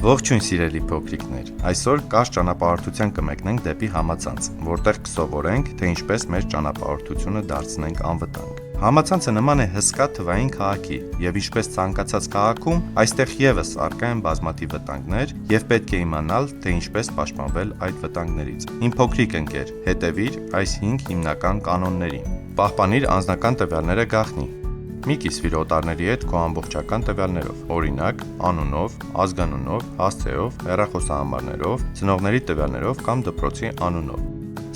Ողջույն սիրելի փոքրիկներ, այսօր կարճ ճանապարհորդության կմեկնենք դեպի համացանց, որտեղ կսովորենք, թե ինչպես մեր ճանապարհորդությունը դարձնենք անվտանգ։ Համացանցը նման է հսկա թվային քաղաքի, եւ ինչպես ցանկացած քաղաքում, այստեղ եւս առկա են բազմաթիվ վտանգներ, եւ պետք է իմանալ, թե ինչպես պաշտպանվել այդ վտանգներից։ Իմ փոքրիկ ընկեր, հետևիր այս 5 հիմնական կանոններին։ Պահպանիր անձնական տվյալները գաղտնի։ Մի կիսվիր օտարների հետ քո ամբողջական տվյալներով, օրինակ, անունով, ազգանունով, հասցեով, հեռախոսահամարներով, ծնողների տվյալներով կամ դպրոցի անունով։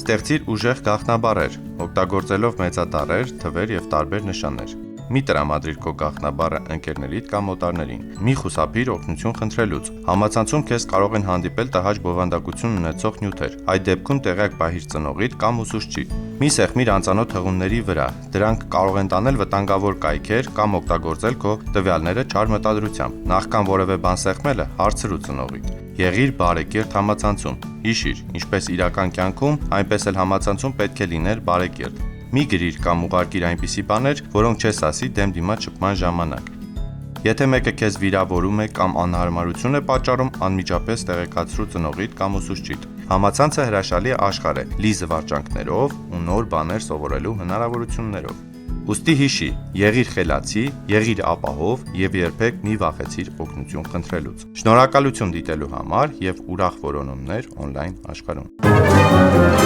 Ստեղծիր ուժեղ գաղտնաբառեր, օգտագործելով մեծատառեր, թվեր եւ տարբեր նշաններ։ Մի տրամադրիր քո գաղտնաբառը ընկերներիդ կամ օտարներին։ Մի խուսափիր օգնություն խնդրելուց։ Համացանցում քեզ կարող են հանդիպել տհաճ բովանդակություն ունեցող նյութեր։ Այդ դեպքում տեղյակ պահիր ծնողիդ կամ ուսուցչի։ Մի սեղմիր անծանոթ հղումների վրա։ Դրանք կարող են տանել վտանգավոր կայքեր կամ օգտագործել քո տվյալները չար մտադրությամբ։ Նախքան որևէ բան սեղմելը, հարցրու ծնողիդ։ Եղիր բարեկիրթ համացանցում։ Հիշիր, ինչպես իրական կյանքում, այնպես էլ համացանցում պետք է լինել բարեկիրթ։ Մի գրիր կամ ուղարկիր այնպիսի բաներ, որոնք չես ասի դեմ դիմաց շփման ժամանակ։ Եթե մեկը քեզ վիրավորում է կամ անհարմարություն է պատճառում, անմիջապես տեղեկացրու ծնողիդ կամ ուսուցչիդ։ Համացանցը հրաշալի աշխարհ է, լի զվարճանքներով ու նոր բաներ սովորելու հնարավորություններով։ Ուստի հիշի, եղիր խելացի, եղիր ապահով եւ երբեք մի վախեցիր օգնություն խնդրելուց։ Շնորհակալություն դիտելու համար եւ ուրախ որոնումներ on-line աշխարհում։